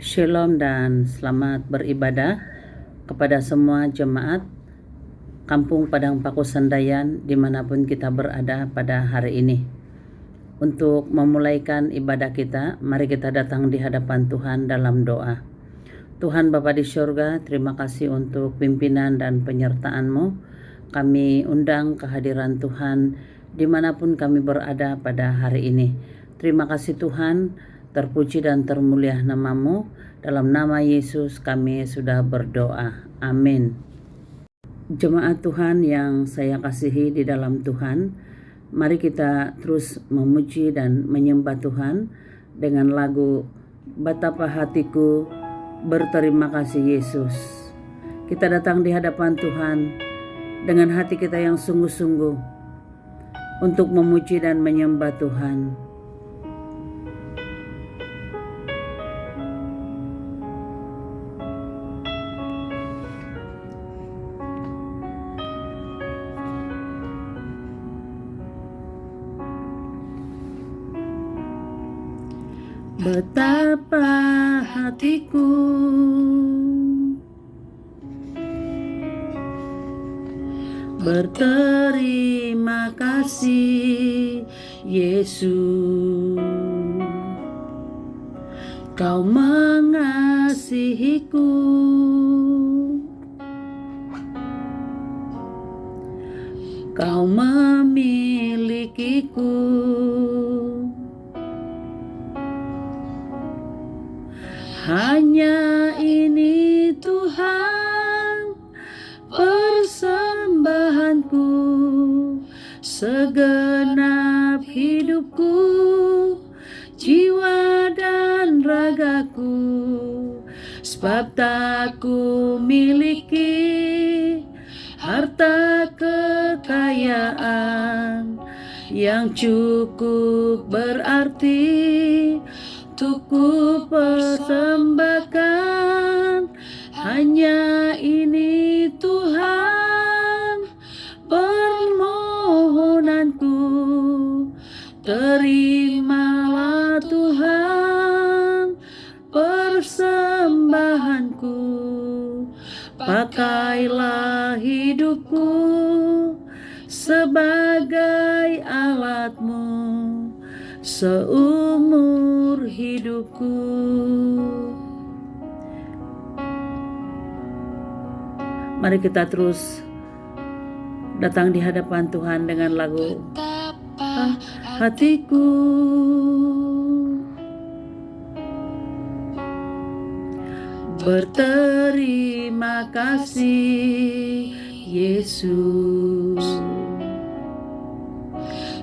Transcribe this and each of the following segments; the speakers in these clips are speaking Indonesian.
Shalom dan selamat beribadah kepada semua jemaat Kampung Padang Pakusandayan dimanapun kita berada pada hari ini. Untuk memulaikan ibadah kita, mari kita datang di hadapan Tuhan dalam doa. Tuhan Bapa di surga, terima kasih untuk pimpinan dan penyertaan-Mu. Kami undang kehadiran Tuhan dimanapun kami berada pada hari ini. Terima kasih Tuhan, terpuji dan termulia nama-Mu. Dalam nama Yesus kami sudah berdoa. Amin. Jemaat Tuhan yang saya kasihi di dalam Tuhan, mari kita terus memuji dan menyembah Tuhan dengan lagu Betapa Hatiku Berterima Kasih Yesus. Kita datang di hadapan Tuhan dengan hati kita yang sungguh-sungguh untuk memuji dan menyembah Tuhan. Betapa hatiku berterima kasih Yesus, Kau mengasihiku, Kau memilikiku. Hanya ini Tuhan persembahanku, segenap hidupku, jiwa dan ragaku, sebab tak ku miliki harta kekayaan yang cukup berarti untuk ku persembahkan. Hanya ini Tuhan permohonanku, terimalah Tuhan persembahanku. Pakailah hidupku sebagai alat-Mu seumur hidupku. Mari kita terus datang di hadapan Tuhan dengan lagu Betapa Hatiku berterima kasih Yesus,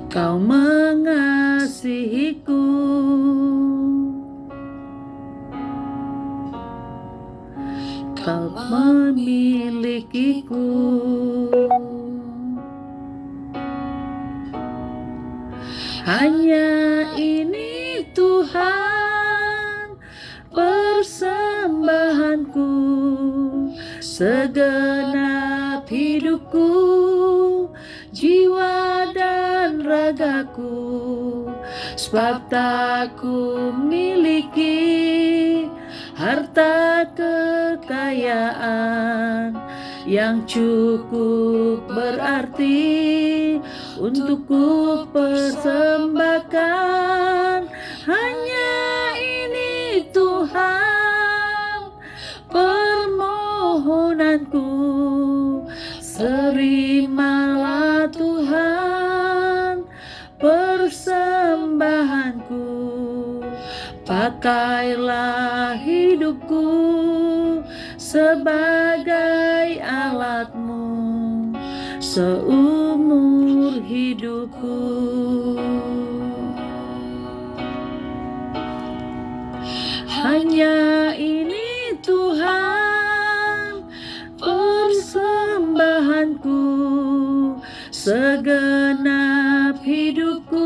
Kau mengasihiku, Kau memilikiku. Hanya ini Tuhan persembahanku, segenap hidupku, jiwa dan ragaku, sebab tak ku miliki harta kekayaan yang cukup berarti untuk ku persembahkan. Hanya ini Tuhan permohonanku, terimalah Tuhan persembahanku. Pakailah hidupku sebagai alat-Mu seumur hidupku. Hanya ini Tuhan persembahanku, segenap hidupku,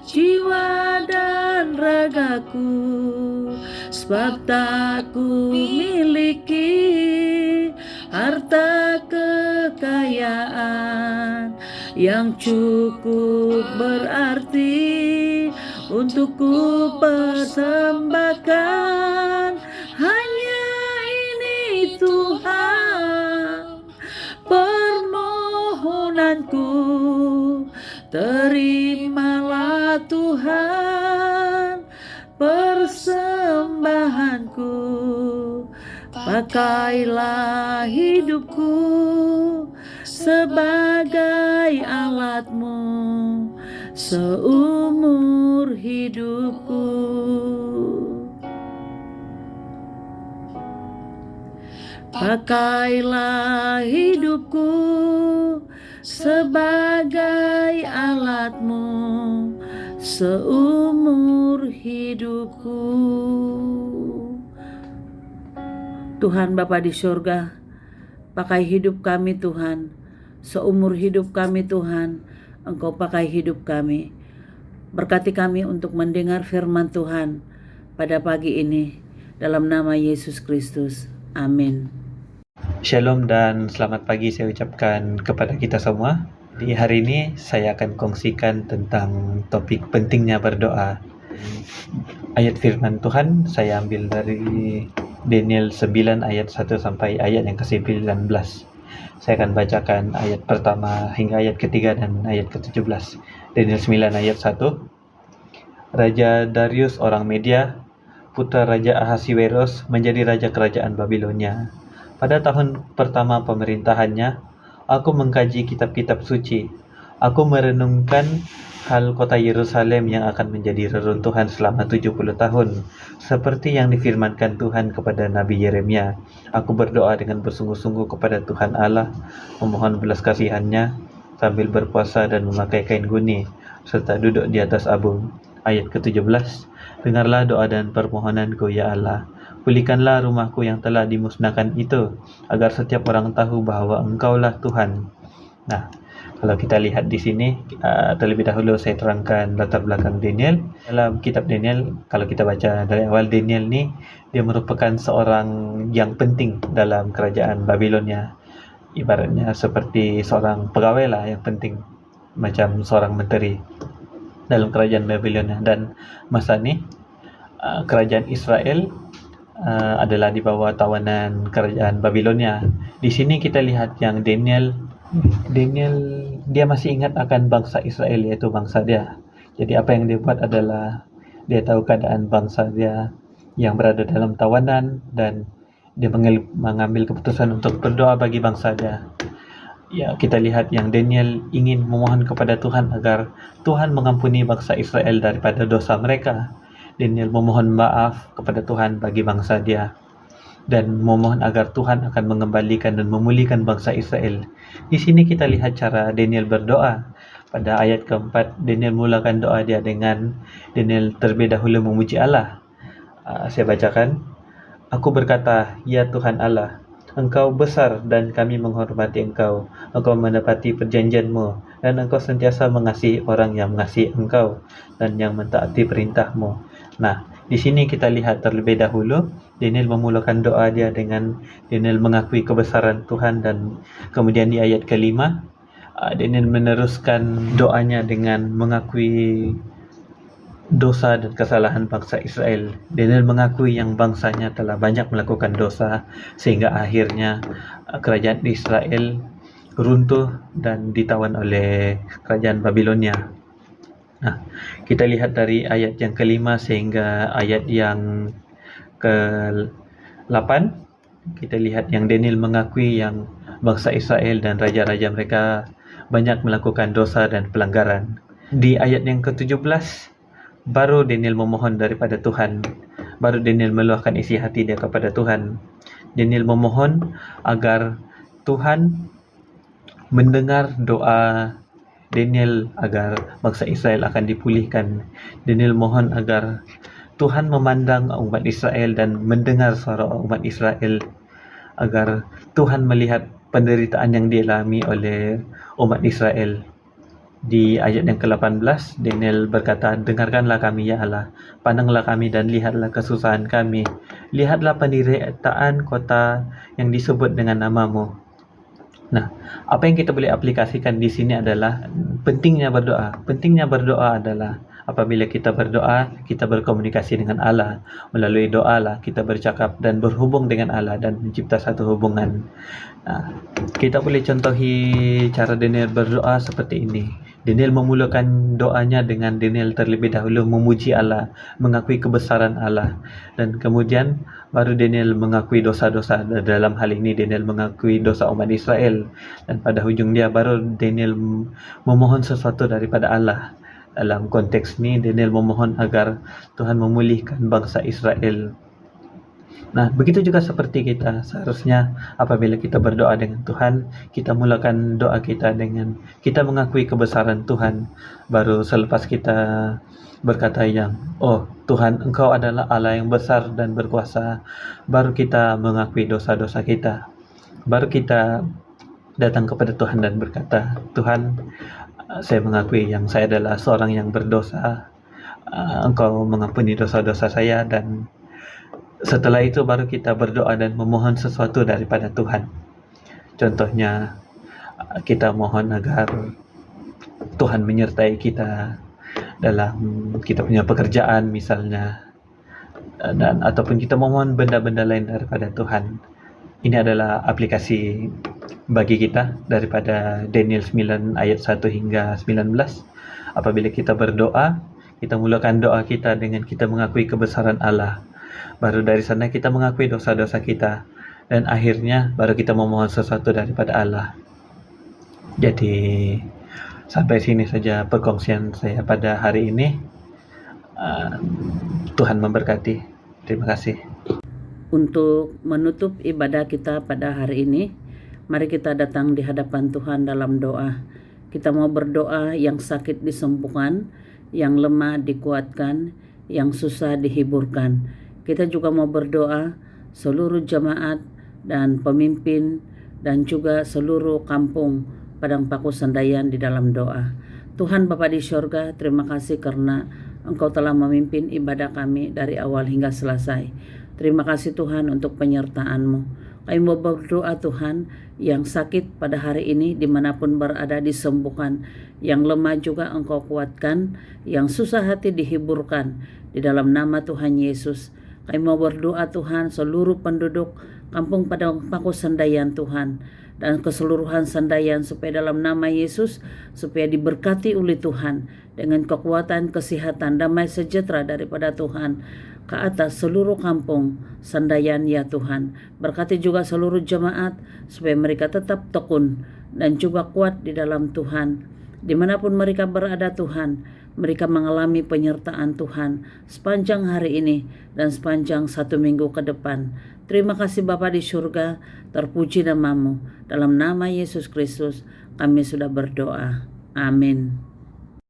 jiwa dan ragaku, sebab tak ku miliki harta kekayaan yang cukup berarti untuk ku persembahkan. Terimalah Tuhan persembahanku, pakailah hidupku sebagai alatmu seumur hidupku. Pakailah hidupku sebagai alatmu seumur hidupku. Tuhan Bapa di surga, pakai hidup kami Tuhan, seumur hidup kami Tuhan, Engkau pakai hidup kami. Berkati kami untuk mendengar firman Tuhan pada pagi ini, dalam nama Yesus Kristus. Amin. Shalom dan selamat pagi saya ucapkan kepada kita semua. Di hari ini saya akan kongsikan tentang topik pentingnya berdoa. Ayat firman Tuhan saya ambil dari Daniel 9 ayat 1 sampai ayat yang ke-19. Saya akan bacakan ayat pertama hingga ayat ketiga dan ayat ke-17. Daniel 9 ayat 1. Raja Darius orang Media, putra Raja Ahasiweros, menjadi raja kerajaan Babilonia. Pada tahun pertama pemerintahannya, aku mengkaji kitab-kitab suci. Aku merenungkan hal kota Yerusalem yang akan menjadi reruntuhan selama 70 tahun, seperti yang difirmankan Tuhan kepada Nabi Yeremia. Aku berdoa dengan bersungguh-sungguh kepada Tuhan Allah, memohon belas kasihannya, sambil berpuasa dan memakai kain guni, serta duduk di atas abung. Ayat ke-17, dengarlah doa dan permohonanku, ya Allah. Pulihkanlah rumahku yang telah dimusnahkan itu, agar setiap orang tahu bahwa Engkaulah Tuhan. Nah, kalau kita lihat di sini, terlebih dahulu saya terangkan latar belakang Daniel. Dalam kitab Daniel, kalau kita baca dari awal, Daniel ini, dia merupakan seorang yang penting dalam kerajaan Babilonia. Ibaratnya seperti seorang pegawai lah yang penting, macam seorang menteri dalam kerajaan Babilonia. Dan masa ini, kerajaan Israel adalah di bawah tawanan kerajaan Babilonia. Di sini kita lihat yang Daniel dia masih ingat akan bangsa Israel, yaitu bangsa dia. Jadi apa yang dia buat adalah dia tahu keadaan bangsa dia yang berada dalam tawanan, dan dia mengambil keputusan untuk berdoa bagi bangsa dia. Ya, kita lihat yang Daniel ingin memohon kepada Tuhan agar Tuhan mengampuni bangsa Israel daripada dosa mereka. Daniel memohon maaf kepada Tuhan bagi bangsa dia, dan memohon agar Tuhan akan mengembalikan dan memulihkan bangsa Israel. Di sini kita lihat cara Daniel berdoa. Pada ayat keempat, Daniel mulakan doa dia dengan Daniel terlebih dahulu memuji Allah. Saya bacakan. Aku berkata, ya Tuhan Allah, Engkau besar dan kami menghormati Engkau. Engkau menepati perjanjian-Mu, dan Engkau sentiasa mengasihi orang yang mengasihi Engkau dan yang mentaati perintah-Mu. Nah, di sini kita lihat terlebih dahulu Daniel memulakan doa dia dengan Daniel mengakui kebesaran Tuhan, dan kemudian di ayat kelima Daniel meneruskan doanya dengan mengakui dosa dan kesalahan bangsa Israel. Daniel mengakui yang bangsanya telah banyak melakukan dosa sehingga akhirnya kerajaan Israel runtuh dan ditawan oleh kerajaan Babilonia. Nah, kita lihat dari ayat yang kelima sehingga ayat yang ke-8, kita lihat yang Daniel mengakui yang bangsa Israel dan raja-raja mereka banyak melakukan dosa dan pelanggaran. Di ayat yang ke-17, baru Daniel memohon daripada Tuhan. Baru Daniel meluahkan isi hati dia kepada Tuhan. Daniel memohon agar Tuhan mendengar doa Daniel agar bangsa Israel akan dipulihkan. Daniel mohon agar Tuhan memandang umat Israel dan mendengar suara umat Israel, agar Tuhan melihat penderitaan yang dialami oleh umat Israel. Di ayat yang ke-18, Daniel berkata, dengarkanlah kami ya Allah, pandanglah kami dan lihatlah kesusahan kami. Lihatlah penderitaan kota yang disebut dengan nama-Mu. Nah, apa yang kita boleh aplikasikan di sini adalah pentingnya berdoa. Pentingnya berdoa adalah apabila kita berdoa, kita berkomunikasi dengan Allah. Melalui doa lah kita bercakap dan berhubung dengan Allah dan mencipta satu hubungan. Nah, kita boleh contohi cara Daniel berdoa seperti ini. Daniel memulakan doanya dengan Daniel terlebih dahulu memuji Allah, mengakui kebesaran Allah, dan kemudian baru Daniel mengakui dosa-dosa. Dalam hal ini Daniel mengakui dosa umat Israel, dan pada hujung dia baru Daniel memohon sesuatu daripada Allah. Dalam konteks ini Daniel memohon agar Tuhan memulihkan bangsa Israel. Nah, begitu juga seperti kita. Seharusnya apabila kita berdoa dengan Tuhan, kita mulakan doa kita dengan kita mengakui kebesaran Tuhan. Baru selepas kita berkata yang, oh Tuhan, Engkau adalah Allah yang besar dan berkuasa, baru kita mengakui dosa-dosa kita. Baru kita datang kepada Tuhan dan berkata, Tuhan, saya mengakui yang saya adalah seorang yang berdosa. Engkau mengampuni dosa-dosa saya, dan setelah itu baru kita berdoa dan memohon sesuatu daripada Tuhan. Contohnya, kita mohon agar Tuhan menyertai kita dalam kita punya pekerjaan misalnya, dan ataupun kita mohon benda-benda lain daripada Tuhan. Ini adalah aplikasi bagi kita daripada Daniel 9 ayat 1 hingga 19. Apabila kita berdoa, kita mulakan doa kita dengan kita mengakui kebesaran Allah. Baru dari sana kita mengakui dosa-dosa kita, dan akhirnya baru kita memohon sesuatu daripada Allah. Jadi sampai sini saja perkongsian saya pada hari ini. Tuhan memberkati. Terima kasih. Untuk menutup ibadah kita pada hari ini, mari kita datang di hadapan Tuhan dalam doa. Kita mau berdoa yang sakit disembuhkan, yang lemah dikuatkan, yang susah dihiburkan. Kita juga mau berdoa seluruh jemaat dan pemimpin dan juga seluruh kampung Padang Pakusandayan di dalam doa. Tuhan Bapa di Syurga, terima kasih karena Engkau telah memimpin ibadah kami dari awal hingga selesai. Terima kasih Tuhan untuk penyertaan-Mu. Kami mau berdoa Tuhan, yang sakit pada hari ini dimanapun berada disembuhkan, yang lemah juga Engkau kuatkan, yang susah hati dihiburkan. Di dalam nama Tuhan Yesus, kami mau berdoa Tuhan seluruh penduduk Kampung Padang Pakusandayan Tuhan, dan keseluruhan Sandayan, supaya dalam nama Yesus, supaya diberkati oleh Tuhan dengan kekuatan, kesehatan, damai sejahtera daripada Tuhan ke atas seluruh kampung Sandayan ya Tuhan. Berkati juga seluruh jemaat supaya mereka tetap tekun dan juga kuat di dalam Tuhan. Dimanapun mereka berada Tuhan, mereka mengalami penyertaan Tuhan sepanjang hari ini dan sepanjang 1 minggu ke depan. Terima kasih Bapa di surga, terpuji nama-Mu. Dalam nama Yesus Kristus kami sudah berdoa. Amin.